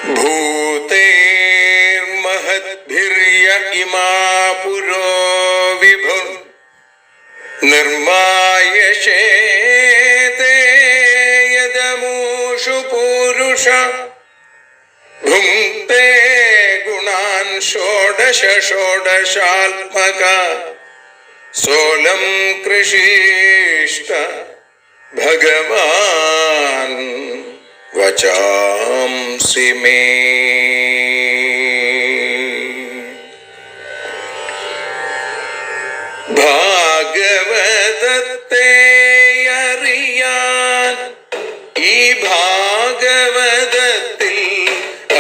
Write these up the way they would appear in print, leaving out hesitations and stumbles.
भूतेर्महद्भिर्य इमा पुरो विभुः निर्मायशेते यदमूषु पूरुष भुङ्क्ते गुणान् षोडश षोडशात्मका सोऽलं कृषीष्ट भगवान् वचांसि मे। ഭാഗവതത്തെ അറിയാൻ ഈ ഭാഗവതത്തിൽ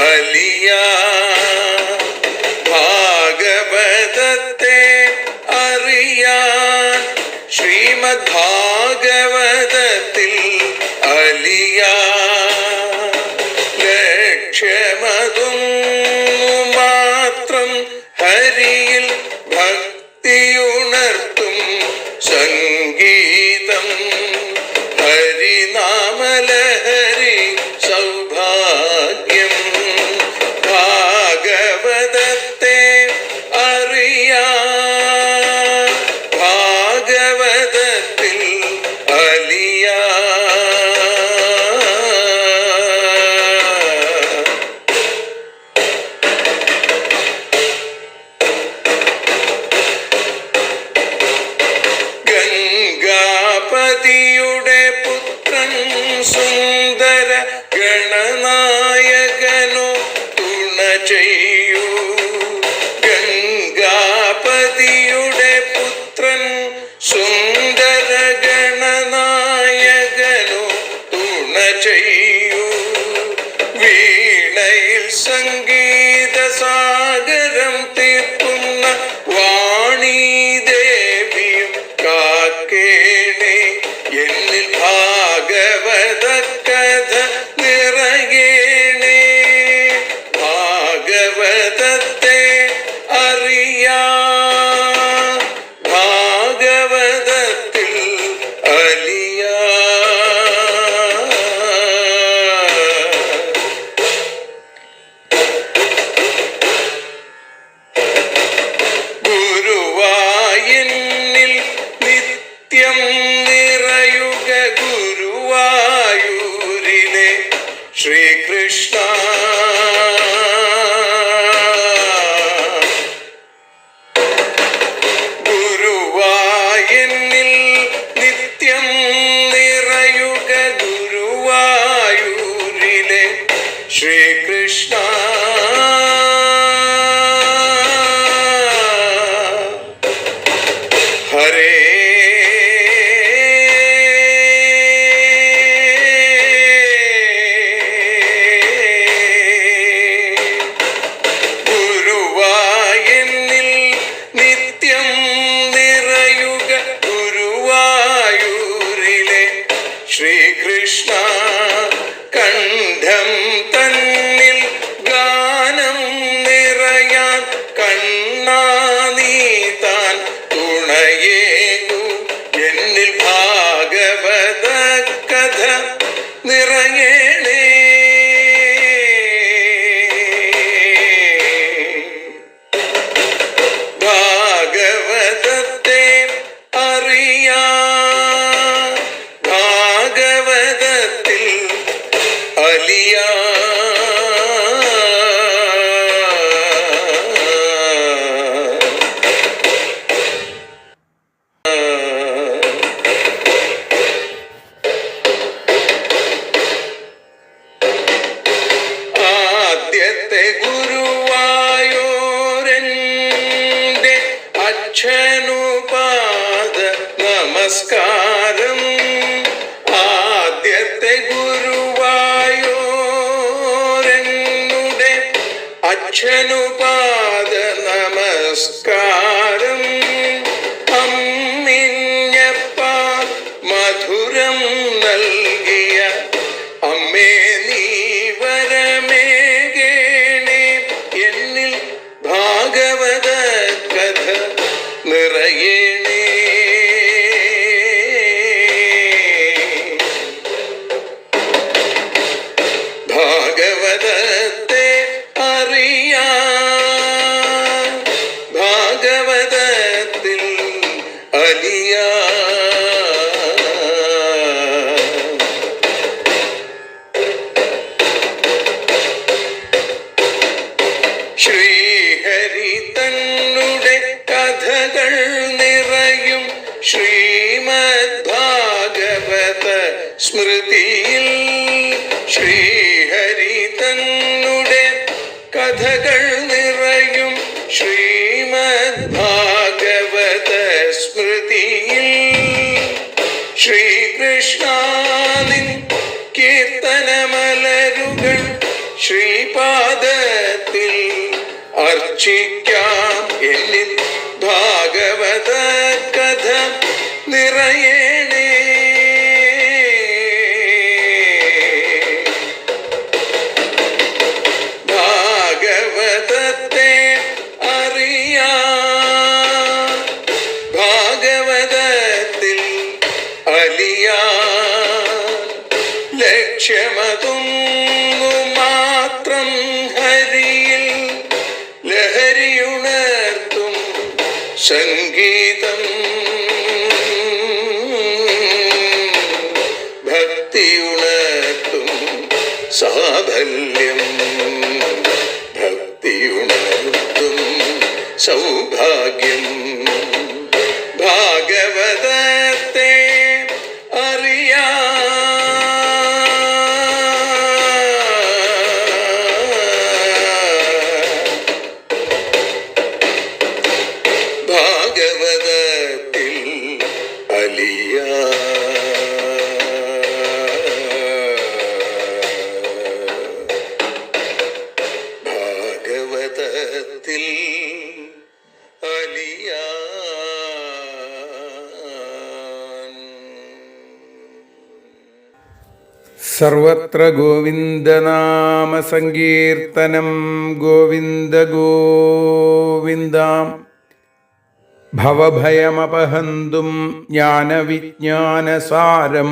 അലിയാൻ, ഭാഗവതത്തെ അറിയാൻ ശ്രീമദ് ഭാഗവതത്തിൽ അലിയാൻ, ലക്ഷ്യമതും മാത്രം ഹരിയിൽ ഭക്തിയുണർത്തും സംഗീതം ഹരിനാമലഹരി സൗഭാഗ്യം. ഭാഗവതത്തെ അറിയാൻ ഭാഗവതത്തിൽ അലിയാൻ. ഗംഗാപതിയുടെ പുത്രൻ സുന്ദര ഗണനായകനോ തുണ ചെയ്യൂ. ഗംഗാപതിയുടെ പുത്രൻ സുന്ദര ഗണനായകനോ തുണ ചെയ്യൂ. വീണയിൽ സംഗീത സാഗരം തീർക്കുന്ന വാണീദേവിയും കാക്കേണേ എന്നിൽ ഭാഗവത കഥ നിറയേണേ. ഭാഗവതത്തെ അറിയാൻ ഭാഗവതത്തിൽ അലിയാൻ. ഗുരുവായൂരിൽ നിത്യം നിറയുക ഗുരുവായൂരിലെ ശ്രീകൃഷ്ണ. ഗുരുവായൂരിൽ നിത്യം നിറയുക ഗുരുവായൂരിലെ ശ്രീകൃഷ്ണ. ഹരേ ഗുരുവായൂരിൽ നിത്യം നിറയുക ഗുരുവായൂരിലെ ശ്രീകൃഷ്ണ. കണ്ഠം തന്നിൽ ഗാനം നിറയാൻ കണ്ണാ നീ താൻ തുണയേകു. എന്നിൽ ഭാഗവത കഥ നിറയേണേ. ഭാഗവതത്തെ അറിയാൻ ഭാഗവതത്തിൽ അലിയാൻ. ആദ്യത്തെ ഗുരുവായൂരന്റെ അച്ഛനുപാദ നമസ്കാരം. ആദ്യത്തെ ഗുരുവായൂരനുടെ അച്ഛനുപാദ നമസ്കാരം. അമ്മിഞ്ഞപ്പാൽ മധുരം നൽകിയ അമ്മേ നീ വരമേകേണേ. എന്നിൽ ഭാഗവത കഥ നിറയേണേ. ഭാഗവതത്തെ അലിയാ. ശ്രീഹരി തന്നുടെ കഥകൾ നിറയും ശ്രീമദ് ഭാഗവത സ്മൃതിയിൽ. ശ്രീഹരി തന്നുടെ കഥകൾ നിറയും ശ്രീമദ് ഭാഗവത സ്മൃതിയിൽ. ശ്രീകൃഷ്ണാനിൻ കീർത്തനമലരുകൾ ശ്രീപാദത്തിൽ അർച്ചിക്കാം. എന്നിൽ ഭാഗവത കഥ നിറയേണേ. ഭാഗവതത്തെ അറിയാൻ, ഭാഗവതത്തിൽ അലിയാൻ. ലക്ഷ്യമതൊന്നു മാത്രം ഹരിയിൽ ലഹരിയുണർത്തും സംഗീതം. ഭക്തിയുണർത്തും സാഫല്യം. ഭക്തിയുണർത്തും സൗഭാഗ്യം. ഭാഗവതത്തെ അറിയാൻ, ഭാഗവതത്തിൽ അലിയാൻ. ഭാഗവതത്തിൽ അലിയാൻ. സർവത്ര ഗോവിന്ദനാമ സങ്കീർത്തനം. ഗോവിന്ദ ഗോവിന്ദ. ഭവഭയമപഹന്തും ജ്ഞാനവിജ്ഞാനസാരം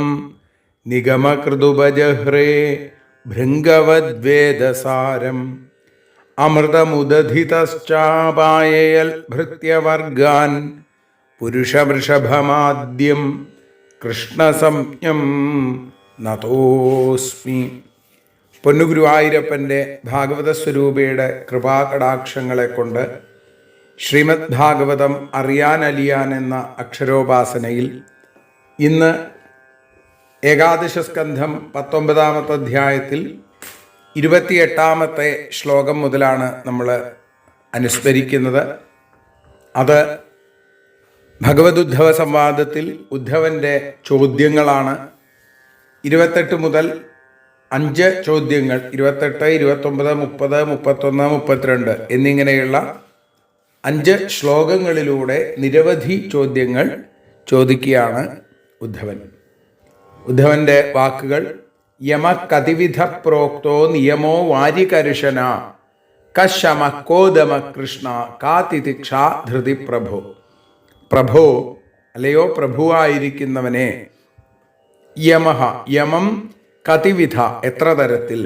നിഗമകൃതുപജഹ്രേ ഭൃംഗവദ്വേദസാരം. അമൃതമുദധിതശ്ചാപായയൽ ഭൃത്യവർഗാൻ പുരുഷവൃഷഭമാദ്യം കൃഷ്ണസംജ്ഞം നതോസ്മി. പൊന്നുഗുരുവായൂരപ്പൻ്റെ ഭാഗവത സ്വരൂപയുടെ കൃപാകടാക്ഷങ്ങളെ കൊണ്ട് ശ്രീമദ് ഭാഗവതം അറിയാൻ എന്ന അക്ഷരോപാസനയിൽ ഇന്ന് ഏകാദശ സ്കന്ധം 19-ാമത്തെ അധ്യായത്തിൽ 28-ാമത്തെ ശ്ലോകം മുതലാണ് നമ്മൾ അനുസ്മരിക്കുന്നത്. അത് ഭഗവദുദ്ധവ സംവാദത്തിൽ ഉദ്ധവൻ്റെ ചോദ്യങ്ങളാണ്. 28 മുതൽ 5 ചോദ്യങ്ങൾ, 28, 29, 30, 31, 32 എന്നിങ്ങനെയുള്ള 5 ശ്ലോകങ്ങളിലൂടെ നിരവധി ചോദ്യങ്ങൾ ചോദിക്കുകയാണ് ഉദ്ധവൻ. ഉദ്ധവൻ്റെ വാക്കുകൾ: യമകതിവിധ പ്രോക്തോ നിയമോ വാരികർശന കശമ കോദമ കൃഷ്ണ കാതിതിക്ഷ ധൃതി പ്രഭോ. പ്രഭോ അല്ലയോ പ്രഭുവായിരിക്കുന്നവനെ, യമഹ യമം കതിവിധ എത്ര തരത്തിൽ,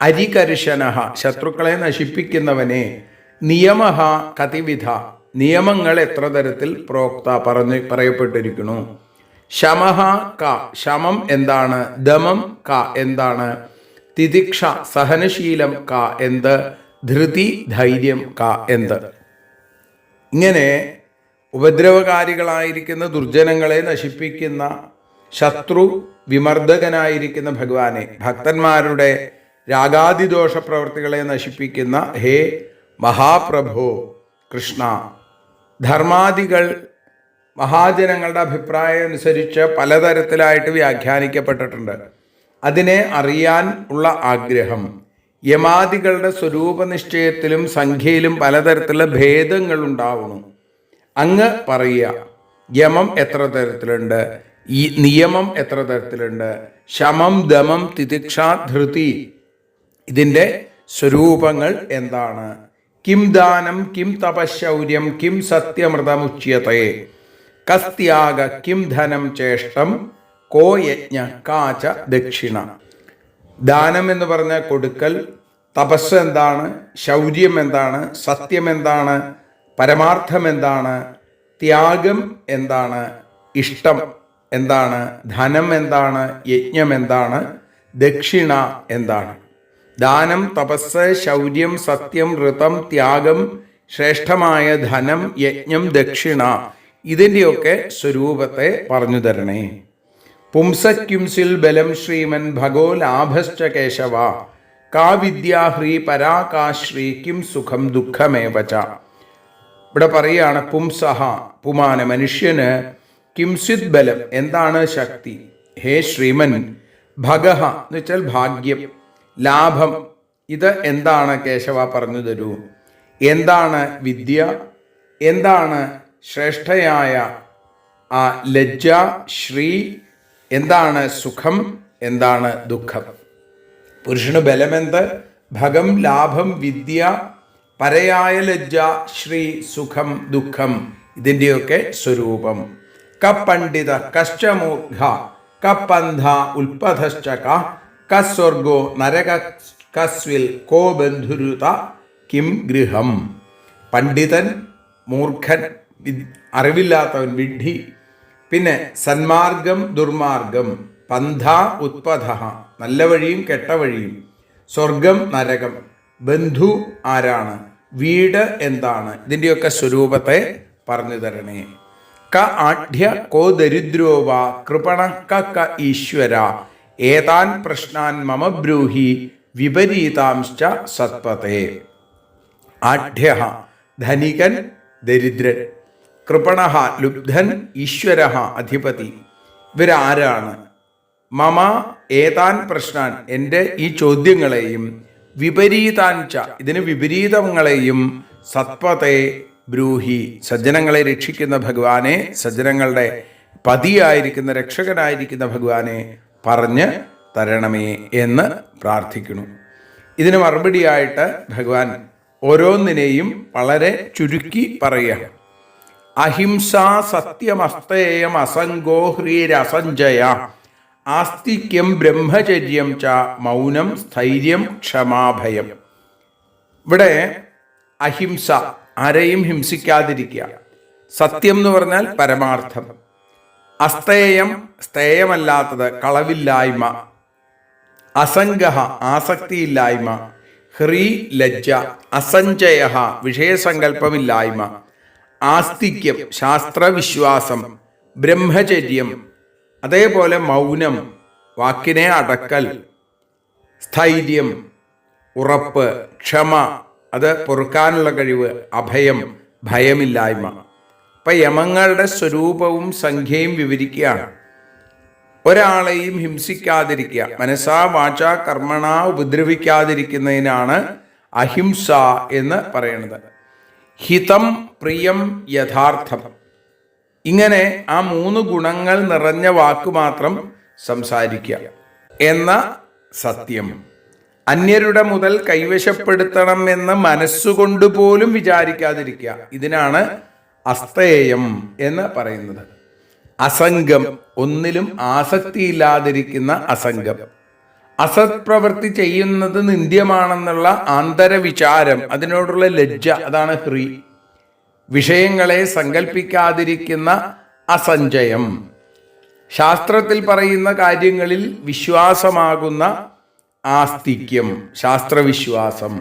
അരികർശന ശത്രുക്കളെ നശിപ്പിക്കുന്നവനെ, നിയമഹ കതിവിധ നിയമങ്ങൾ എത്ര തരത്തിൽ, പ്രോക്ത പറയപ്പെട്ടിരിക്കുന്നു. ശമഹ ക ശമം എന്താണ്, ദമം ക എന്താണ്, തിതിക്ഷ സഹനശീലം ക എന്ത്, ധൃതി ധൈര്യം ക എന്ത്. ഇങ്ങനെ ഉപദ്രവകാരികളായിരിക്കുന്ന ദുർജനങ്ങളെ നശിപ്പിക്കുന്ന ശത്രു വിമർദ്ദകനായിരിക്കുന്ന ഭഗവാനെ, ഭക്തന്മാരുടെ രാഗാദിദോഷ പ്രവൃത്തികളെ നശിപ്പിക്കുന്ന ഹേ മഹാപ്രഭോ കൃഷ്ണ, ധർമാദികൾ മഹാജനങ്ങളുടെ അഭിപ്രായം അനുസരിച്ച് പലതരത്തിലായിട്ട് വ്യാഖ്യാനിക്കപ്പെട്ടിട്ടുണ്ട്. അതിനെ അറിയാൻ ഉള്ള ആഗ്രഹം, യമാദികളുടെ സ്വരൂപനിശ്ചയത്തിലും സംഖ്യയിലും പലതരത്തിലുള്ള ഭേദങ്ങൾ ഉണ്ടാവുന്നു. അങ്ങ് പറയുക, യമം എത്ര തരത്തിലുണ്ട്, ഈ നിയമം എത്ര തരത്തിലുണ്ട്, ശമം ദമം തിതിക്ഷ ധൃതി ഇതിൻ്റെ സ്വരൂപങ്ങൾ എന്താണ്, കിം ദാനം കിം തപശൗര്യം കിം സത്യമൃതമുച്യതേ, കസ്ത്യാഗ കിം ധനം ചേഷ്ടം കോ യജ്ഞ കാച ദക്ഷിണ. ദാനം എന്ന് പറഞ്ഞാൽ കൊടുക്കൽ, തപസ് എന്താണ്, ശൗര്യം എന്താണ്, സത്യം എന്താണ്, പരമാർത്ഥം എന്താണ്, ത്യാഗം എന്താണ്, ഇഷ്ടം എന്താണ്, ധനം എന്താണ്, യജ്ഞം എന്താണ്, ദക്ഷിണ എന്താണ്. ദാനം, തപസ്, ശൗര്യം, സത്യം, ഋതം, ത്യാഗം, ശ്രേഷ്ഠമായ ധനം, യജ്ഞം, ദക്ഷിണ, ഇതിൻ്റെയൊക്കെ സ്വരൂപത്തെ പറഞ്ഞു തരണേ. പുംസക്യുംസിൽ ബലം ശ്രീമൻ ഭഗോ ലാഭശ്ച കേശവ കാ വിദ്യാ ഹ്രീ പരാ കാ ശ്രീ കിം സുഖം ദുഃഖമേവച. ഇവിടെ പറയുകയാണ് പുംസഹ പുമാന മനുഷ്യന്, കിംസിത് ബലം എന്താണ് ശക്തി, ഹേ ശ്രീമൻ, ഭഗഹ എന്ന് വെച്ചാൽ ഭാഗ്യം, ലാഭം ഇത് എന്താണ് കേശവ പറഞ്ഞു തരൂ, എന്താണ് വിദ്യ, എന്താണ് ശ്രേഷ്ഠയായ ആ ലജ്ജ, ശ്രീ എന്താണ് സുഖം, എന്താണ് ദുഃഖം. പുരുഷന് ബലമെന്ത്, ഭഗം ലാഭം, വിദ്യ, പരയായ ലജ്ജ, ശ്രീ സുഖം ദുഃഖം, ഇതിൻ്റെയൊക്കെ സ്വരൂപം. ക പണ്ഡിത കശ്ച മൂർഖ ക പന്ഥ ഉൽപഥശ്ച ക സ്വർഗോ നരക കസ്വിൽ കോ ബന്ധുരുത കിം ഗൃഹം. പണ്ഡിതൻ, മൂർഖൻ, അറിവില്ലാത്തവൻ, വിഡ്ഢി, പിന്നെ സന്മാർഗം, ദുർമാർഗം, പന്ഥ ഉത്പഥ നല്ല വഴിയും കെട്ട വഴിയും, സ്വർഗം നരകം, ബന്ധു ആരാണ്, വീട് എന്താണ്, ഇതിൻ്റെയൊക്കെ സ്വരൂപത്തെ പറഞ്ഞു തരണേ. ക ആഢ്യ കോ ദരിദ്രോ വാ കൃപണ ക ഈശ്വര ഏതാൻ പ്രശ്നാൻ മമ ബ്രൂഹി വിപരീതാംശ്ച സത്പതേ. ആഢ്യ ധനികൻ, ദരിദ്രൻ, കൃപണ ലുബ്ധൻ, ഈശ്വര അധിപതി, ഇവരാരാണ്. മമ ഏതാൻ പ്രശ്നാൻ എൻ്റെ ഈ ചോദ്യങ്ങളെയും, വിപരീതാഞ്ച ഇതിന് വിപരീതങ്ങളെയും, സത്പതേ ബ്രൂഹി സജ്ജനങ്ങളെ രക്ഷിക്കുന്ന ഭഗവാനെ, സജ്ജനങ്ങളുടെ പതിയായിരിക്കുന്ന രക്ഷകനായിരിക്കുന്ന ഭഗവാനെ പറഞ്ഞ് തരണമേ എന്ന് പ്രാർത്ഥിക്കുന്നു. ഇതിന് മറുപടിയായിട്ട് ഭഗവാൻ ഓരോന്നിനെയും വളരെ ചുരുക്കി പറയുക. അഹിംസ, സത്യമസ്തേയം, അസംഗോ ഹ്രീരസഞ്ജയ, ആസ്തിക്യം, ബ്രഹ്മചര്യം ച മൗനം, സ്ഥൈര്യം, ക്ഷമാഭയം. ഇവിടെ അഹിംസ ആരെയും ഹിംസിക്കാതിരിക്കുക, സത്യം എന്ന് പറഞ്ഞാൽ പരമാർത്ഥം, അസ്തേയം സ്തേയമല്ലാത്തത് കളവില്ലായ്മ, അസംഗഹ ആസക്തിയില്ലായ്മ, ഹ്രീ ലജ്ജ, അസഞ്ചയ വിഷയസങ്കല്പമില്ലായ്മ, ആസ്തിക്യം ശാസ്ത്രവിശ്വാസം, ബ്രഹ്മചര്യം അതേപോലെ മൗനം വാക്കിനെ അടക്കൽ, സ്ഥൈര്യം ഉറപ്പ്, ക്ഷമ അത് പൊറുക്കാനുള്ള കഴിവ്, അഭയം ഭയമില്ലായ്മ. ഇപ്പം യമങ്ങളുടെ സ്വരൂപവും സംഖ്യയും വിവരിക്കുകയാണ്. ഒരാളെയും ഹിംസിക്കാതിരിക്കുക, മനസാ വാച കർമ്മണ ഉപദ്രവിക്കാതിരിക്കുന്നതിനാണ് അഹിംസ എന്ന് പറയുന്നത്. ഹിതം, പ്രിയം, യഥാർത്ഥം, ഇങ്ങനെ ആ 3 ഗുണങ്ങൾ നിറഞ്ഞ വാക്ക് മാത്രം സംസാരിക്കുക എന്ന സത്യം. അന്യരുടെ മുതൽ കൈവശപ്പെടുത്തണം എന്ന് മനസ്സുകൊണ്ട് പോലും വിചാരിക്കാതിരിക്കുക, ഇതിനാണ് അസ്തേയം എന്ന് പറയുന്നത്. അസംഗം, ഒന്നിലും ആസക്തിയില്ലാതിരിക്കുന്ന അസംഗം. അസത് പ്രവൃത്തി ചെയ്യുന്നത് നിന്ദ്യമാണെന്നുള്ള ആന്തരവിചാരം, അതിനോടുള്ള ലജ്ജ, അതാണ് ഹ്രീ. വിഷയങ്ങളെ സങ്കല്പിക്കാതിരിക്കുന്ന അസഞ്ചയം. ശാസ്ത്രത്തിൽ പറയുന്ന കാര്യങ്ങളിൽ വിശ്വാസമാകുന്ന ആസ്തിക്യം, ശാസ്ത്രവിശ്വാസം.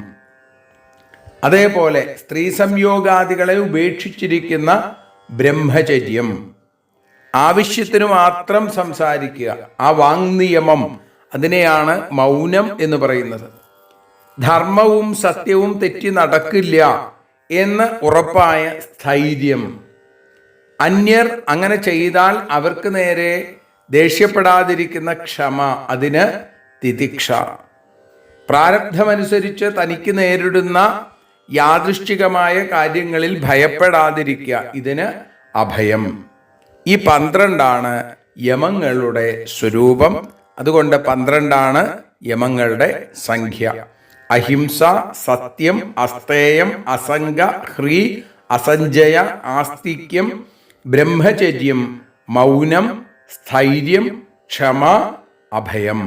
അതേപോലെ സ്ത്രീ സംയോഗാദികളെ ഉപേക്ഷിച്ചിരിക്കുന്ന ബ്രഹ്മചര്യം. ആവശ്യത്തിന് മാത്രം സംസാരിക്കുക, ആ വാങ്നിയമം, അതിനെയാണ് മൗനം എന്ന് പറയുന്നത്. ധർമ്മവും സത്യവും തെറ്റി നടക്കില്ല എന്ന് ഉറപ്പായ സ്ഥൈര്യം. അന്യർ അങ്ങനെ ചെയ്താൽ അവർക്ക് നേരെ ദേഷ്യപ്പെടാതിരിക്കുന്ന ക്ഷമ, അതിന് തിതിക്ഷ. പ്രാരബ്ധമനുസരിച്ച് തനിക്ക് നേരിടുന്ന യാദൃശ്ചികമായ കാര്യങ്ങളിൽ ഭയപ്പെടാതിരിക്കുക, ഇതിന് അഭയം. ഈ 12 യമങ്ങളുടെ സ്വരൂപം. അതുകൊണ്ട് 12 യമങ്ങളുടെ സംഖ്യ. അഹിംസ, സത്യം, അസ്തേയം, അസംഗ, ഹ്രീ, അസഞ്ജയ, ആസ്തിക്യം, ബ്രഹ്മചര്യം, മൗനം, സ്ഥൈര്യം, ക്ഷമ, അഭയം.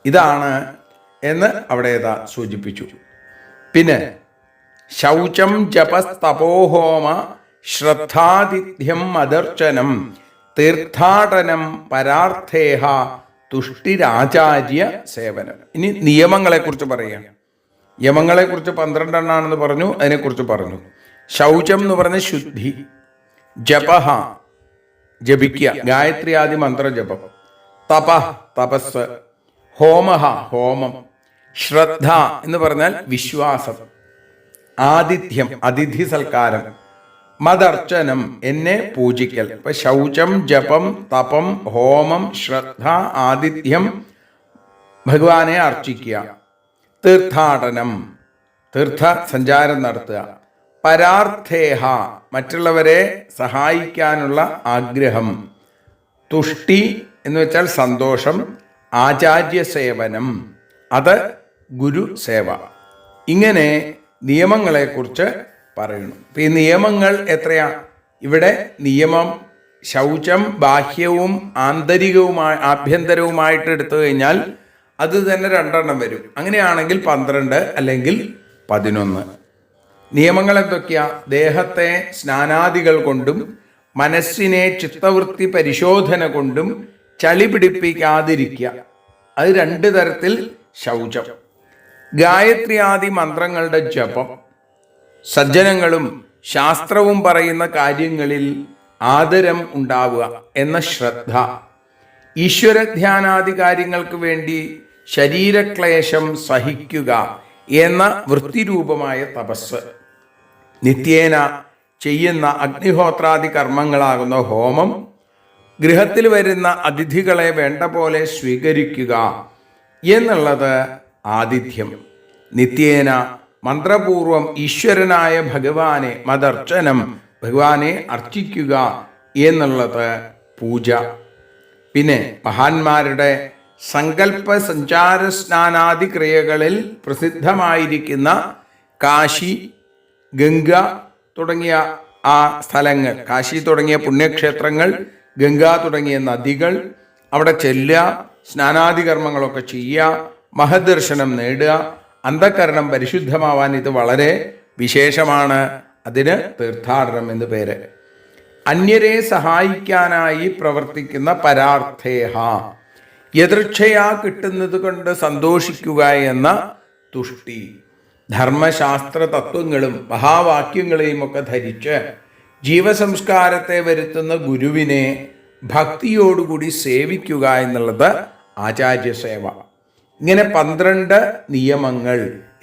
ഇതാണ് എന്ന് അവിടെ സൂചിപ്പിച്ചു. പിന്നെ ശൗചം, ജപസ്തപോഹോമ, ശ്രദ്ധാതിഥ്യം മദർച്ചനം തീർത്ഥാടനം പരാർത്ഥേഹ തുഷ്ടിരാചാര്യ സേവനം. ഇനി നിയമങ്ങളെക്കുറിച്ച് പറയുകയാണ്. യമങ്ങളെക്കുറിച്ച് 12 എണ്ണാണെന്ന് പറഞ്ഞു, അതിനെക്കുറിച്ച് പറഞ്ഞു. ശൗചം എന്ന് പറഞ്ഞ ശുദ്ധി, ജപഹ ജപിക്കുക, ഗായത്രി ആദി മന്ത്രജപം, തപഃ തപസ്, ഹോമഹ ഹോമം, ശ്രദ്ധ എന്ന് പറഞ്ഞാൽ വിശ്വാസം, ആതിഥ്യം അതിഥി സൽക്കാരം, മദർച്ചനം എന്നെ പൂജിക്കൽ. ഇപ്പൊ ശൗചം, ജപം, തപം, ഹോമം, ശ്രദ്ധ, ആതിഥ്യം, ഭഗവാനെ അർച്ചിക്കുക, തീർത്ഥാടനം തീർത്ഥ സഞ്ചാരം നടത്തുക, പരാർത്ഥേഹ മറ്റുള്ളവരെ സഹായിക്കാനുള്ള ആഗ്രഹം, തുഷ്ടി എന്ന് വെച്ചാൽ സന്തോഷം, ആചാര്യ സേവനം അത് ഗുരു സേവ. ഇങ്ങനെ നിയമങ്ങളെക്കുറിച്ച് പറയുന്നു. ഈ നിയമങ്ങൾ എത്രയാ? ഇവിടെ നിയമം ശൗചം ബാഹ്യവും ആഭ്യന്തരവുമായിട്ട് എടുത്തു കഴിഞ്ഞാൽ അത് തന്നെ 2 എണ്ണം വരും. അങ്ങനെയാണെങ്കിൽ 12 അല്ലെങ്കിൽ 11. നിയമങ്ങൾ എന്തൊക്കെയാ? ദേഹത്തെ സ്നാനാദികൾ കൊണ്ടും മനസ്സിനെ ചിത്തവൃത്തി പരിശോധന കൊണ്ടും ചളി പിടിപ്പിക്കാതിരിക്കുക. അത് 2 തരത്തിൽ ശൗചം. ഗായത്രി ആദി മന്ത്രങ്ങളുടെ ജപം, സജ്ജനങ്ങളും ശാസ്ത്രവും പറയുന്ന കാര്യങ്ങളിൽ ആദരം ഉണ്ടാവുക എന്ന ശ്രദ്ധ, ഈശ്വരധ്യാനാദി കാര്യങ്ങൾക്ക് വേണ്ടി ശരീരക്ലേശം സഹിക്കുക എന്ന വൃത്തിരൂപമായ തപസ്, നിത്യേന ചെയ്യുന്ന അഗ്നിഹോത്രാദി കർമ്മങ്ങളാകുന്ന ഹോമം, ഗൃഹത്തിൽ വരുന്ന അതിഥികളെ വേണ്ട പോലെ സ്വീകരിക്കുക എന്നുള്ളത് ആതിഥ്യം, നിത്യേന മന്ത്രപൂർവം ഈശ്വരനായ ഭഗവാനെ മദർച്ചനം ഭഗവാനെ അർച്ചിക്കുക എന്നുള്ളത് പൂജ. പിന്നെ മഹാന്മാരുടെ സങ്കല്പ സഞ്ചാര സ്നാനാദി ക്രിയകളിൽ പ്രസിദ്ധമായിരിക്കുന്ന കാശി, ഗംഗ തുടങ്ങിയ ആ സ്ഥലങ്ങൾ, കാശി തുടങ്ങിയ പുണ്യക്ഷേത്രങ്ങൾ, ഗംഗ തുടങ്ങിയ നദികൾ, അവിടെ ചെല്ലുക, സ്നാനാദി കർമ്മങ്ങളൊക്കെ ചെയ്യുക, മഹദർശനം നേടുക, അന്ധകരണം പരിശുദ്ധമാവാൻ ഇത് വളരെ വിശേഷമാണ്. അതിന് തീർത്ഥാടനം എന്ന് പേര്. അന്യരെ സഹായിക്കാനായി പ്രവർത്തിക്കുന്ന പരാർത്ഥേഹ, യദൃച്ഛയാ കിട്ടുന്നത് കൊണ്ട് സന്തോഷിക്കുക എന്ന തുഷ്ടി, ധർമ്മശാസ്ത്ര തത്വങ്ങളും മഹാവാക്യങ്ങളെയും ഒക്കെ ധരിച്ച് ജീവസംസ്കാരത്തെ വരുത്തുന്ന ഗുരുവിനെ ഭക്തിയോടുകൂടി സേവിക്കുക എന്നുള്ളത് ആചാര്യസേവ. ഇങ്ങനെ 12 നിയമങ്ങൾ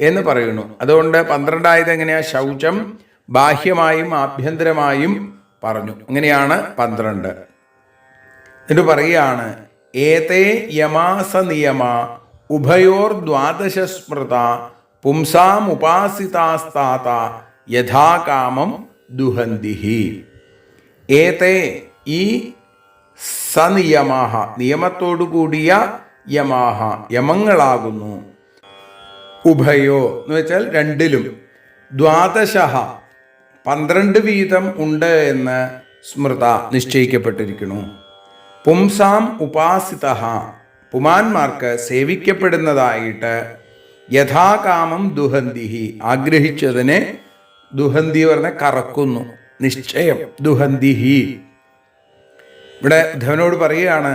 എന്ന് പറയുന്നു. അതുകൊണ്ട് 12 ആയത് എങ്ങനെയാ? ശൗചം ബാഹ്യമായും ആഭ്യന്തരമായും പറഞ്ഞു. അങ്ങനെയാണ് 12. എന്നിട്ട് പറയുകയാണ്, ഏതേ യമാസ നിയമ ഉഭയോർ 12 സ്മൃത പുംസാം ഉപാസിതാസ്താത യഥാകാമം ദുഹന്തിഹി. ഏതേ ഈ സനിയമാഹ നിയമത്തോടുകൂടിയ യമാഹ യമങ്ങളാകുന്നു. ഉഭയോ എന്ന് വെച്ചാൽ 2ലും, 12 12 വീതം ഉണ്ട് എന്ന് സ്മൃത നിശ്ചയിക്കപ്പെട്ടിരിക്കുന്നു. പുംസാം ഉപാസിത പുമാന്മാർക്ക് സേവിക്കപ്പെടുന്നതായിട്ട് യഥാകാമം ദുഹന്തിഹി ആഗ്രഹിച്ചതിനെ ദുഹന്തി പറഞ്ഞ കറക്കുന്നു, നിശ്ചയം ദുഹന്തിഹി. ഇവിടെ ഉദ്ധവനോട് പറയുകയാണ്,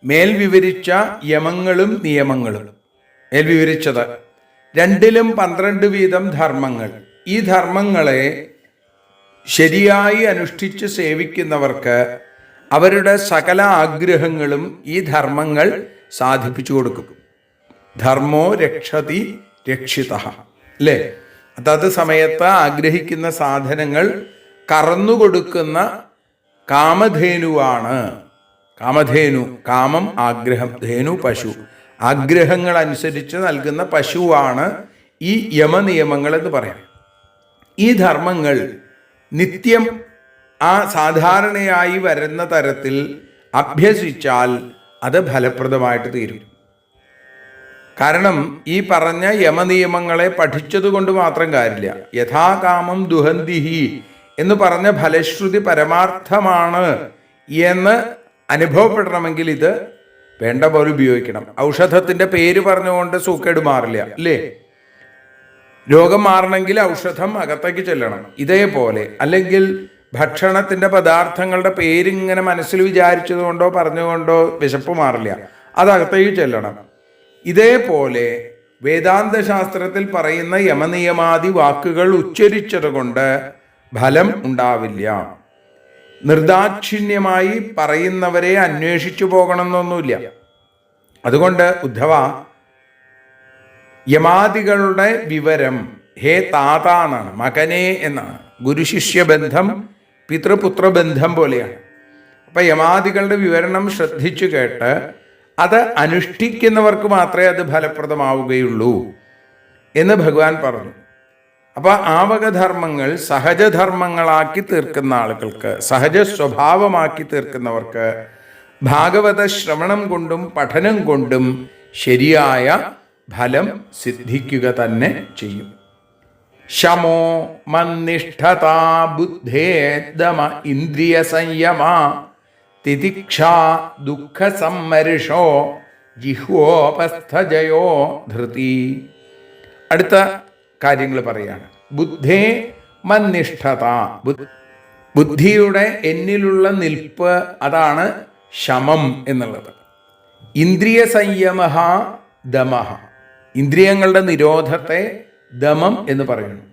മേൽ വിവരിച്ച യമങ്ങളും നിയമങ്ങളും, മേൽ വിവരിച്ചത് 2ലും 12 വീതം ധർമ്മങ്ങൾ. ഈ ധർമ്മങ്ങളെ ശരിയായി അനുഷ്ഠിച്ച് സേവിക്കുന്നവർക്ക് അവരുടെ സകല ആഗ്രഹങ്ങളും ഈ ധർമ്മങ്ങൾ സാധിപ്പിച്ചു കൊടുക്കും. ധർമ്മോ രക്ഷതി രക്ഷിത അല്ലേ? അതത് സമയത്ത് ആഗ്രഹിക്കുന്ന സാധനങ്ങൾ കറന്നുകൊടുക്കുന്ന കാമധേനുവാണ്. കാമധേനു, കാമം ആഗ്രഹം, ധേനു പശു, ആഗ്രഹങ്ങൾ അനുസരിച്ച് നൽകുന്ന പശുവാണ് ഈ യമനിയമങ്ങൾ എന്ന് പറയാം. ഈ ധർമ്മങ്ങൾ നിത്യം ആ സാധാരണയായി വരുന്ന തരത്തിൽ അഭ്യസിച്ചാൽ അത് ഫലപ്രദമായിട്ട് തീരും. കാരണം ഈ പറഞ്ഞ യമനിയമങ്ങളെ പഠിച്ചതുകൊണ്ട് മാത്രം കാര്യമില്ല. യഥാകാമം ദുഹന്തിഹി എന്ന് പറഞ്ഞ ഫലശ്രുതി പരമാർത്ഥമാണ് എന്ന് അനുഭവപ്പെടണമെങ്കിൽ ഇത് വേണ്ട പോലെ ഉപയോഗിക്കണം. ഔഷധത്തിന്റെ പേര് പറഞ്ഞുകൊണ്ട് സൂക്കേട് മാറില്ല അല്ലേ? രോഗം മാറണമെങ്കിൽ ഔഷധം അകത്തേക്ക് ചെല്ലണം. ഇതേപോലെ അല്ലെങ്കിൽ ഭക്ഷണത്തിൻ്റെ പദാർത്ഥങ്ങളുടെ പേരിങ്ങനെ മനസ്സിൽ വിചാരിച്ചതുകൊണ്ടോ പറഞ്ഞുകൊണ്ടോ വിശപ്പ് മാറില്ല, അതകത്തേക്ക് ചെല്ലണം. ഇതേപോലെ വേദാന്ത ശാസ്ത്രത്തിൽ പറയുന്ന യമനിയമാദി വാക്കുകൾ ഉച്ചരിച്ചത് കൊണ്ട് ഫലം ഉണ്ടാവില്ല. നിർദാക്ഷിണ്യമായി പറയുന്നവരെ അന്വേഷിച്ചു പോകണമെന്നൊന്നുമില്ല. അതുകൊണ്ട് ഉദ്ധവ, യമാദികളുടെ വിവരം ഹേ താത എന്നാണ്, മകനെ എന്നാണ്. ഗുരുശിഷ്യ ബന്ധം പിതൃപുത്ര ബന്ധം പോലെയാണ്. അപ്പം യമാദികളുടെ വിവരണം ശ്രദ്ധിച്ചു കേട്ട് അത് അനുഷ്ഠിക്കുന്നവർക്ക് മാത്രമേ അത് ഫലപ്രദമാവുകയുള്ളൂ എന്ന് ഭഗവാൻ പറഞ്ഞു. അപ്പോൾ ആവകധർമ്മങ്ങൾ സഹജധർമ്മങ്ങളാക്കി തീർക്കുന്ന ആളുകൾക്ക്, സഹജ സ്വഭാവമാക്കി തീർക്കുന്നവർക്ക് ഭാഗവത ശ്രവണം കൊണ്ടും പഠനം കൊണ്ടും ശരിയായ ഫലം സിദ്ധിക്കുക തന്നെ ചെയ്യും. ശമോ മന്നിഷ്ഠതാ ബുദ്ധേദമ ഇന്ദ്രിയ സംയമ തിതിക്ഷ ദുഃഖ സമ്മർഷോ ജിഹ്വോപസ്ഥജയോ ധൃതി. അടുത്ത കാര്യങ്ങൾ പറയാണ്. ബുദ്ധേ മന്നിഷ്ഠത, ബുദ്ധിയുടെ എന്നിലുള്ള നിൽപ്പ്, അതാണ് ശമം എന്നുള്ളത്. ഇന്ദ്രിയ സംയമ ദമഃ, ഇന്ദ്രിയങ്ങളുടെ നിരോധത്തെ ദമം എന്ന് പറയുന്നു.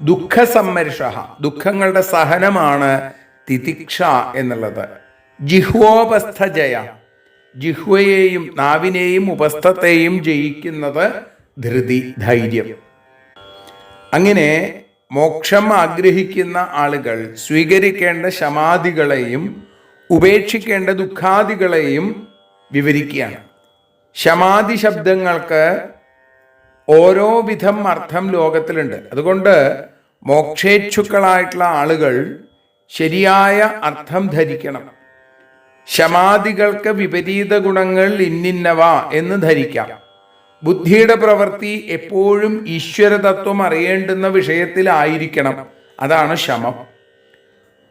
ദുഃഖ സമ്മർഷ, ദുഃഖങ്ങളുടെ സഹനമാണ് തിതിക്ഷ എന്നുള്ളത്. ജിഹ്വോപസ്ഥജയ, ജിഹ്വയെയും നാവിനെയും ഉപസ്ഥത്തെയും ജയിക്കുന്നത് ധൃതി, ധൈര്യം. അങ്ങനെ മോക്ഷം ആഗ്രഹിക്കുന്ന ആളുകൾ സ്വീകരിക്കേണ്ട ശമാദികളെയും ഉപേക്ഷിക്കേണ്ട ദുഃഖാദികളെയും വിവരിക്കുകയാണ്. ശമാദി ശബ്ദങ്ങൾക്ക് ഓരോ വിധം അർത്ഥം ലോകത്തിലുണ്ട്. അതുകൊണ്ട് മോക്ഷേച്ഛുക്കളായിട്ടുള്ള ആളുകൾ ശരിയായ അർത്ഥം ധരിക്കണം. ശമാദികൾക്ക് വിപരീത ഗുണങ്ങൾ ഇന്നിന്നവ എന്ന് ധരിക്കാം. ബുദ്ധിയുടെ പ്രവൃത്തി എപ്പോഴും ഈശ്വരതത്വം അറിയേണ്ടുന്ന വിഷയത്തിലായിരിക്കണം. അതാണ് ശമം.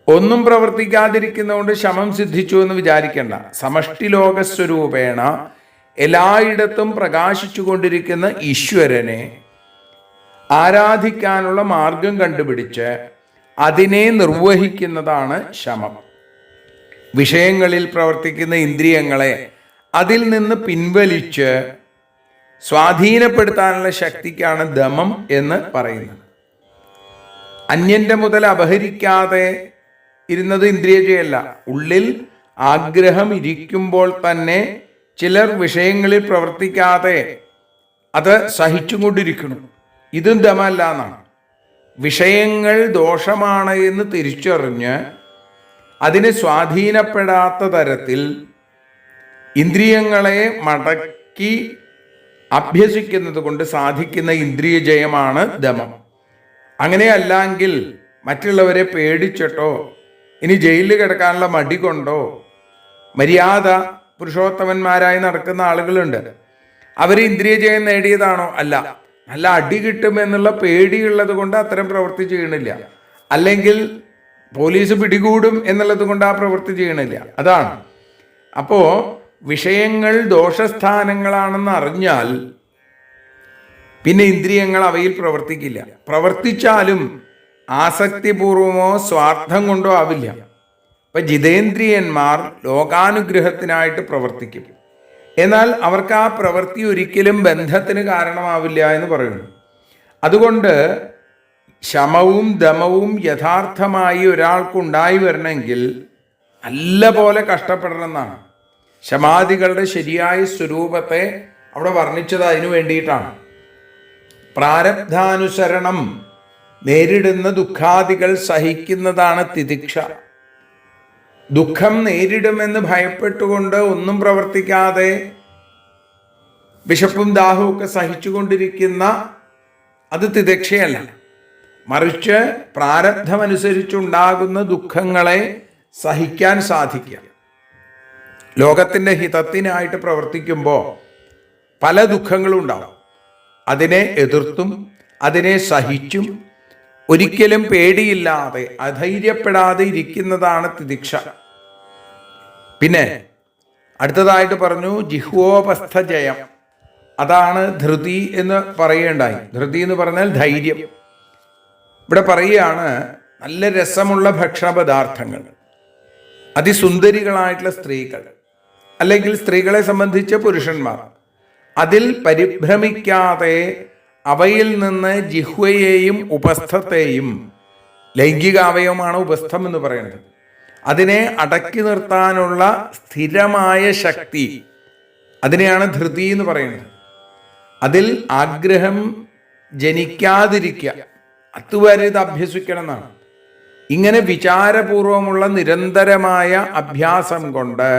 ഒന്നും പ്രവർത്തിക്കാതിരിക്കുന്നതുകൊണ്ട് ശമം സിദ്ധിച്ചു എന്ന് വിചാരിക്കേണ്ട. സമഷ്ടി ലോകസ്വരൂപേണ എല്ലായിടത്തും പ്രകാശിച്ചു കൊണ്ടിരിക്കുന്ന ഈശ്വരനെ ആരാധിക്കാനുള്ള മാർഗം കണ്ടുപിടിച്ച് അതിനെ നിർവഹിക്കുന്നതാണ് ശമം. വിഷയങ്ങളിൽ പ്രവർത്തിക്കുന്ന ഇന്ദ്രിയങ്ങളെ അതിൽ നിന്ന് പിൻവലിച്ച് സ്വാധീനപ്പെടുത്താനുള്ള ശക്തിക്കാണ് ദമം എന്ന് പറയുന്നത്. അന്യന്റെ മുതൽ അപഹരിക്കാതെ ഇരുന്നത് ഇന്ദ്രിയജയല്ല. ഉള്ളിൽ ആഗ്രഹം ഇരിക്കുമ്പോൾ തന്നെ ചിലർ വിഷയങ്ങളിൽ പ്രവർത്തിക്കാതെ അത് സഹിച്ചുകൊണ്ടിരിക്കണം. ഇതും ദമല്ല എന്നാണ്. വിഷയങ്ങൾ ദോഷമാണ് എന്ന് തിരിച്ചറിഞ്ഞ് അതിനെ സ്വാധീനപ്പെടാത്ത തരത്തിൽ ഇന്ദ്രിയങ്ങളെ മടക്കി അഭ്യസിക്കുന്നത് കൊണ്ട് സാധിക്കുന്ന ഇന്ദ്രിയ ജയമാണ് ദമം. അങ്ങനെയല്ലെങ്കിൽ മറ്റുള്ളവരെ പേടിച്ചിട്ടോ ഇനി ജയിലിൽ കിടക്കാനുള്ള മടി കൊണ്ടോ മര്യാദ പുരുഷോത്തമന്മാരായി നടക്കുന്ന ആളുകളുണ്ട്. അവർ ഇന്ദ്രിയ ജയം നേടിയതാണോ? അല്ല. നല്ല അടി കിട്ടുമെന്നുള്ള പേടിയുള്ളത് കൊണ്ട് അത്തരം പ്രവൃത്തി ചെയ്യണില്ല. അല്ലെങ്കിൽ പോലീസ് പിടികൂടും എന്നുള്ളത് കൊണ്ട് ആ പ്രവൃത്തി ചെയ്യണില്ല. അതാണ്. അപ്പോ വിഷയങ്ങൾ ദോഷസ്ഥാനങ്ങളാണെന്ന് അറിഞ്ഞാൽ പിന്നെ ഇന്ദ്രിയങ്ങൾ അവയിൽ പ്രവർത്തിക്കില്ല. പ്രവർത്തിച്ചാലും ആസക്തിപൂർവമോ സ്വാർത്ഥം കൊണ്ടോ ആവില്ല. ഇപ്പൊ ജിതേന്ദ്രിയന്മാർ ലോകാനുഗ്രഹത്തിനായിട്ട് പ്രവർത്തിക്കും. എന്നാൽ അവർക്ക് ആ പ്രവൃത്തി ഒരിക്കലും ബന്ധത്തിന് കാരണമാവില്ല എന്ന് പറയുന്നു. അതുകൊണ്ട് ശമവും ദമവും യഥാർത്ഥമായി ഒരാൾക്കുണ്ടായി വരണമെങ്കിൽ നല്ല പോലെ കഷ്ടപ്പെടണമെന്നാണ്. ശമാദികളുടെ ശരിയായ സ്വരൂപത്തെ അവിടെ വർണ്ണിച്ചത് അതിനു വേണ്ടിയിട്ടാണ്. പ്രാരബ്ധാനുസരണം നേരിടുന്ന ദുഃഖാദികൾ സഹിക്കുന്നതാണ് തിതിക്ഷ. ദുഃഖം നേരിടുമെന്ന് ഭയപ്പെട്ടുകൊണ്ട് ഒന്നും പ്രവർത്തിക്കാതെ വിശപ്പും ദാഹവും ഒക്കെ സഹിച്ചുകൊണ്ടിരിക്കുന്ന അത് തിതിക്ഷയല്ല. മറിച്ച് പ്രാരബ്ധമനുസരിച്ചുണ്ടാകുന്ന ദുഃഖങ്ങളെ സഹിക്കാൻ സാധിക്കുക. ലോകത്തിൻ്റെ ഹിതത്തിനായിട്ട് പ്രവർത്തിക്കുമ്പോൾ പല ദുഃഖങ്ങളും ഉണ്ടാവും. അതിനെ എതിർത്തും അതിനെ സഹിച്ചും ഒരിക്കലും പേടിയില്ലാതെ അധൈര്യപ്പെടാതെ ഇരിക്കുന്നതാണ് തിതിക്ഷ. പിന്നെ അടുത്തതായിട്ട് പറഞ്ഞു ജിഹ്വോപസ്ഥ ജയം. അതാണ് ധൃതി എന്ന് പറയേണ്ടായി. ധൃതി എന്ന് പറഞ്ഞാൽ ധൈര്യം. ഇവിടെ പറയുകയാണ്, നല്ല രസമുള്ള ഭക്ഷണപദാർത്ഥങ്ങൾ, അതിസുന്ദരികളായിട്ടുള്ള സ്ത്രീകൾ, അല്ലെങ്കിൽ സ്ത്രീകളെ സംബന്ധിച്ച് പുരുഷന്മാർ, അതിൽ പരിഭ്രമിക്കാതെ അവയിൽ നിന്ന് ജിഹ്വയെയും ഉപസ്ഥത്തെയും, ലൈംഗിക അവയവമാണ് ഉപസ്ഥം എന്ന് പറയുന്നത്, അതിനെ അടക്കി നിർത്താനുള്ള സ്ഥിരമായ ശക്തി, അതിനെയാണ് ധൃതി എന്ന് പറയുന്നത്. അതിൽ ആഗ്രഹം ജനിക്കാതിരിക്കുക, അതുവരെ ഇത് അഭ്യസിക്കണം എന്നാണ്. ഇങ്ങനെ വിചാരപൂർവമുള്ള നിരന്തരമായ അഭ്യാസം കൊണ്ട്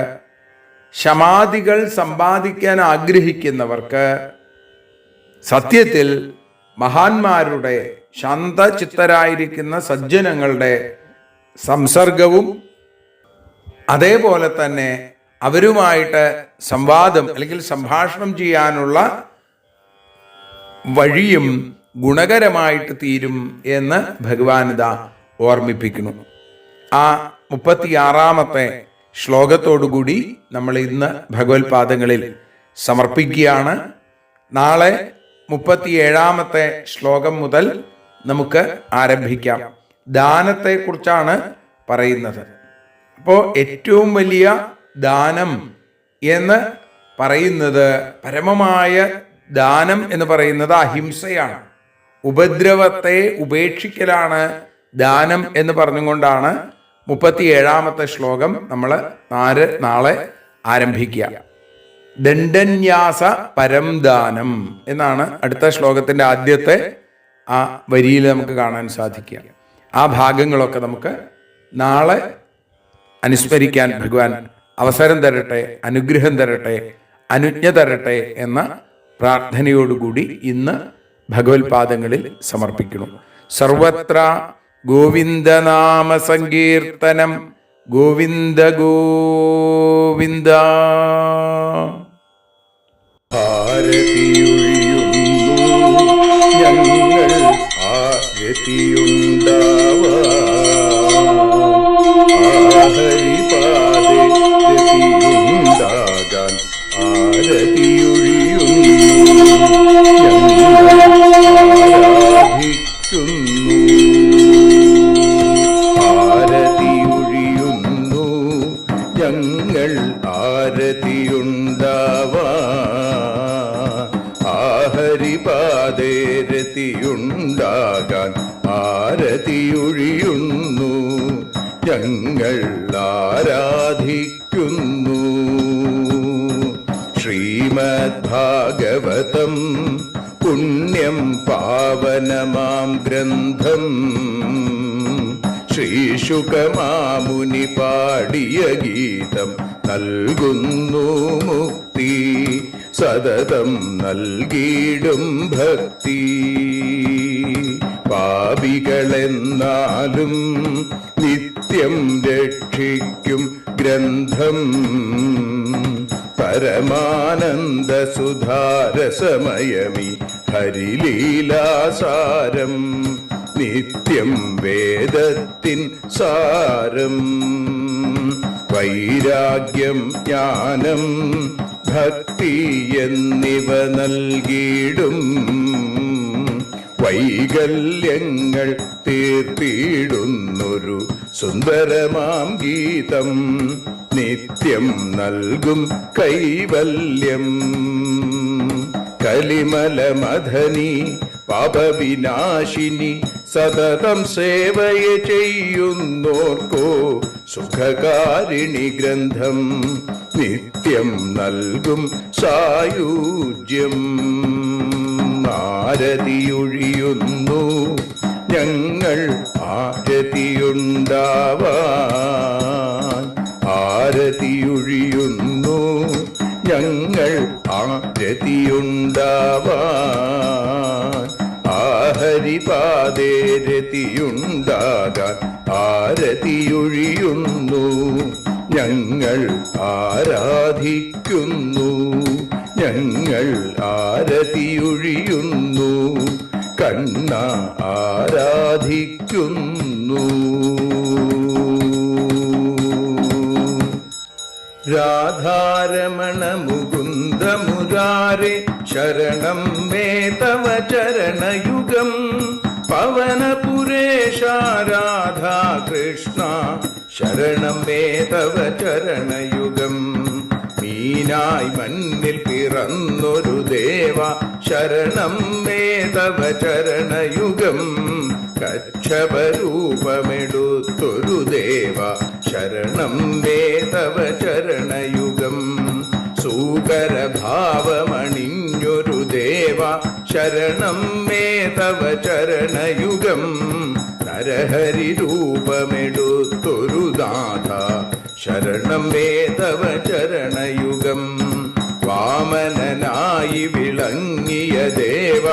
ശമാധികൾ സമ്പാദിക്കാൻ ആഗ്രഹിക്കുന്നവർക്ക് സത്യത്തിൽ മഹാന്മാരുടെ, ശാന്തചിത്തരായിരിക്കുന്ന സജ്ജനങ്ങളുടെ സംസർഗവും അതേപോലെ തന്നെ അവരുമായിട്ട് സംവാദം അല്ലെങ്കിൽ സംഭാഷണം ചെയ്യാനുള്ള വഴിയും ഗുണകരമായിട്ട് തീരും എന്ന് ഭഗവാനിത ഓർമ്മിപ്പിക്കുന്നു. ആ 36-ാമത്തെ ശ്ലോകത്തോടുകൂടി നമ്മൾ ഇന്ന് ഭഗവത്പാദങ്ങളിൽ സമർപ്പിക്കുകയാണ്. നാളെ 37-ാമത്തെ ശ്ലോകം മുതൽ നമുക്ക് ആരംഭിക്കാം. ദാനത്തെക്കുറിച്ചാണ് പറയുന്നത്. അപ്പോൾ ഏറ്റവും വലിയ ദാനം എന്ന് പറയുന്നത്, പരമമായ ദാനം എന്ന് പറയുന്നത് അഹിംസയാണ്. ഉപദ്രവത്തെ ഉപേക്ഷിക്കലാണ് ദാനം എന്ന് പറഞ്ഞുകൊണ്ടാണ് 37-ാമത്തെ ശ്ലോകം നമ്മൾ നാളെ ആരംഭിക്കുക. ദണ്ഡന്യാസ പരം ദാനം എന്നാണ് അടുത്ത ശ്ലോകത്തിന്റെ ആദ്യത്തെ ആ വരിയിൽ നമുക്ക് കാണാൻ സാധിക്കുക. ആ ഭാഗങ്ങളൊക്കെ നമുക്ക് നാളെ അനുസ്മരിക്കാൻ ഭഗവാൻ അവസരം തരട്ടെ, അനുഗ്രഹം തരട്ടെ, അനുജ്ഞ തരട്ടെ എന്ന പ്രാർത്ഥനയോടുകൂടി ഇന്ന് ഭഗവത്പാദങ്ങളിൽ സമർപ്പിക്കുന്നു. സർവത്ര ഗോവിന്ദനാമ സങ്കീർത്തനം. ഗോവിന്ദ ഗോവിന്ദ. ഞങ്ങൾ ഹരിപാദേ രതിയുണ്ടാകാൻ ആരതിയൊഴിയുന്നു ഞങ്ങൾ ആരതിയുണ്ടാവാൻ ഹരിപാദേ രതിയുണ്ടാകാൻ ആരതിയൊഴിയുന്നു ഞങ്ങൾ ആരാധിക്കുന്നു. ശ്രീമദ്ഭാഗവതം പുണ്യം പാവനമാം ഗ്രന്ഥം ശ്രീശുകമാമുനി പാടിയ ഗീതം നൽകുന്നു മുക്തി, സതതം നൽകിയിടും ഭക്തി. പാപികളെന്നാലും നിത്യം രക്ഷിക്കും ഗ്രന്ഥം പരമാനന്ദ സുധാരസമയമി ഹരിലീലാസാരം നിത്യം വേദത്തിൻ സാരം. വൈരാഗ്യം ജ്ഞാനം ഭക്തി എന്നിവ നൽകിയിടും വൈകല്യങ്ങൾ തീർത്തിടുന്നൊരു സുന്ദരമാം ഗീതം നിത്യം നൽകും കൈവല്യം. കലിമലമഥനി പാപവിനാശിനി സതതം സേവയ ചെയ്യുന്നോർക്കോ സുഖകാരിണി ഗ്രന്ഥം നിത്യം നൽകും സായുജ്യം. ആരതിയൊഴിയുന്നു ഞങ്ങൾ ആരതിയുണ്ടാവാൻ ആരതിയൊഴിയുന്നു ഞങ്ങൾ ആരതിയുണ്ടാവാൻ ഹരിപാദേ രതിയുണ്ടാകാൻ ആരതിയൊഴിയുന്നു ഞങ്ങൾ ആരാധിക്കുന്നു. ഞങ്ങൾ ആരതിയൊഴിയുന്നു കണ്ണ ആരാധിക്കുന്നു. രാധാരമണ മുകുന്ദ മുരാരെ ശരണം മേ തവ ചരണയുഗം പവനപുരേശ രാധാ കൃഷ്ണ ശരണം മേ തവ ചരണയുഗം. മീനായി മണ്ണിൽ പിറന്നൊരു ദേവ ശരണം മേ തവ ചരണയുഗം. കച്ഛപരൂപമെടുത്തൊരു ദേവ ശരണം മേ തവ ചരണയുഗം. സൂകരഭാവമണിഞ്ഞൊരു ദേവ ശരണം മേ തവ ചരണയുഗം. നരഹരി രൂപമെടുത്തൊരു നാഥ ശരണം മേ തവ ചരണയുഗം. വാമനനായി വിളങ്ങിയ ദേവ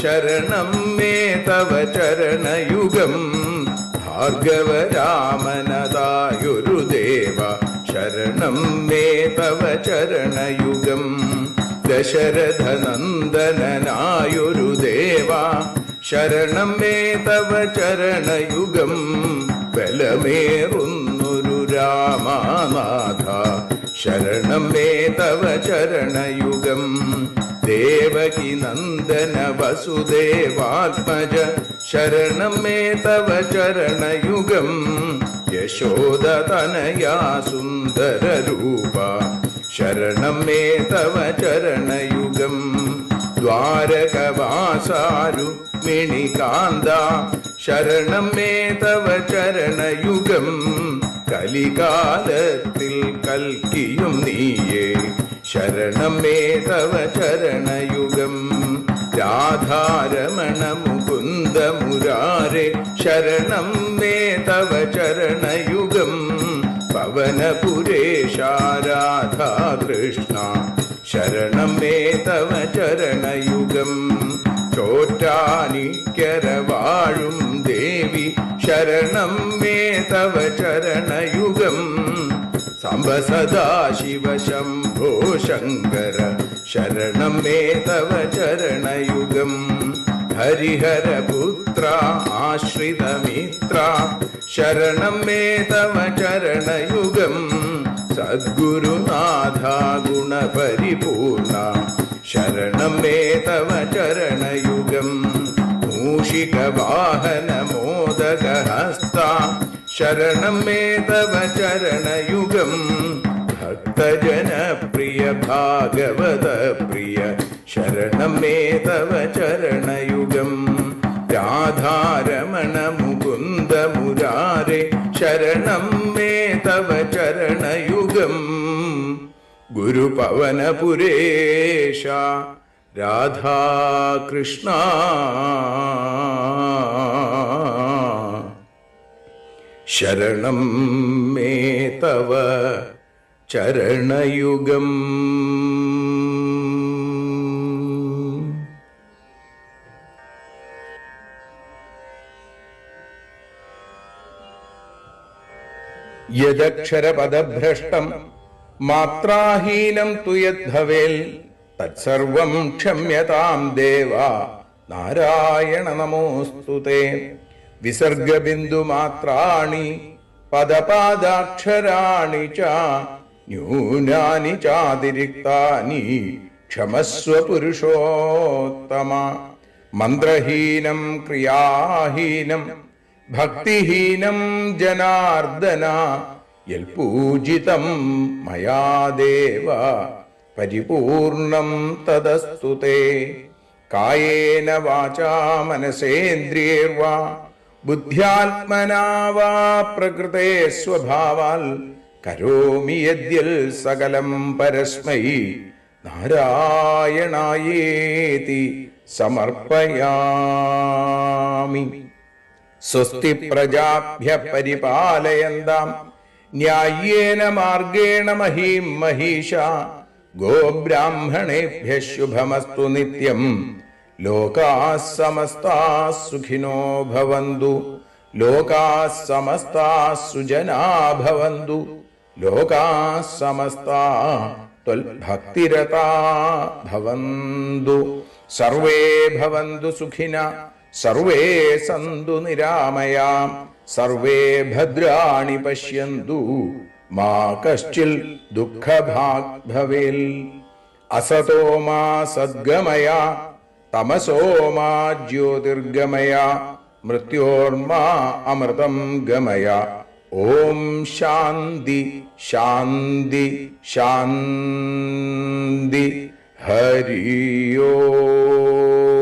ശരണം മേ തവ ചരണയുഗം. ഭാർഗവരാമനതായൊരു ദേവ ശരണം മേ തവ ചരണയുഗം. ദശരഥനന്ദനായൊരു ദേവ ശരണം മേ തവ ചരണയുഗം. ബലമേറുന്നൊരു രാമനാഥ ശരണം മേ തവ ചരണയുഗം. ദേവകി നന്ദന വസുദേവാത്മജ ശരണം മേ തവ ചരണയുഗം. യശോദതനയാ സുന്ദര രൂപ ശരണം മേ തവ ചരണയുഗം. ദ്വാരകവാസാരുക്മിണികാന്ത ശരണം മേ തവ ചരണയുഗം. കലികാലത്തിൽ കൽക്കിയും നീയേ ശരണം മേ തവ ചരണയുഗം. രാധാരമണ മുകുന്ദ മുരാരെ ശരണം മേ തവ ചരണയുഗം. പവനപുരേശ രാധാ കൃഷ്ണ ശരണം മേ തവ ചരണയുഗം. ചോറ്റാനിക്കര വാഴും ദേവി ശരണം മേ തവ ചരണയുഗം. സാംബ സദാശിവ ശംഭോ ശങ്കര ശരണം മേ തവ ചരണയുഗം. ഹരിഹരപുത്ര ആശ്രിതമിത്ര ശരണം മേ തവ ചരണയുഗം. സദ്ഗുരുനാഥ ഗുണപരിപൂർണ ശരണം മേ തവ ചരണയുഗം. മൂഷികവാഹന മോദകഹസ്ത ശരണം മേ തവ ചരണയുഗം. ഭക്തജനപ്രിയ ഭാഗവത പ്രിയ ശരണം മേ തവ ചരണയുഗം. രാധാരമണ മുകുന്ദ മുരാരെ ശരണം മേ തവ ചരണയുഗം. ഗുരുപവനപുരേശ രാധാകൃഷ്ണ ശരണം മേ തവ ചരണയുഗം. യദക്ഷരപദഭ്രഷ്ടം മാത്രാഹീനം തു യദ്ഭവേൽ തത്സർവം ക്ഷമ്യതാം ദേവ നാരായണ നമോസ്തുതേ. വിസർഗബിന്ദുമാത്രാണി പദപാദാക്ഷരാണി ച ന്യൂനാനി ചാതിരിക്താനി ക്ഷമസ്വ പുരുഷോത്തമ. മന്ത്രഹീനം ക്രിയാഹീനം ഭക്തിഹീനം ജനാർദ്ദന യൽപൂജിതം മയാ ദേവ പരിപൂർണം തദസ്തുതേ. കായേന വാചാ മനസേന്ദ്രിയേർവാ ബുദ്ധ്യാത്മനാ വാ പ്രകൃതേ സ്വഭാവാൽ കരോമി യദ്യൽ സകലം പരസ്മൈ നാരായണായേതി സമർപ്പയാമി. സ്വസ്തി പ്രജാഭ്യ പരിപാലയന്താം ന്യായേന മാർഗേണ മഹീം മഹീഷ. ഗോബ്രാഹ്മണേഭ്യ ശുഭമസ്തു നിത്യം. ലോകാഃ സമസ്താഃ സുഖിനോ ഭവന്തു. ലോകാഃ സമസ്താഃ സുജനാഃ ഭവന്തു. ലോകാഃ സമസ്താഃ ത്വൽഭക്തിരതാഃ ഭവന്തു. സർവേ ഭവന്തു സുഖിനഃ സർവേ സന്തു നിരാമയാം. സർവേ ഭദ്രാണി പശ്യന്തു മാ കശ്ചിൽ ദുഃഖഭാഗ് ഭവേൽ. അസതോ മാ സദ്ഗമയ തമസോ മാ ജ്യോതിർഗമയ മൃത്യോർമാ അമൃതം ഗമയ. ഓം ശാന്തി ശാന്തി ശാന്തി. ഹരി ഓം.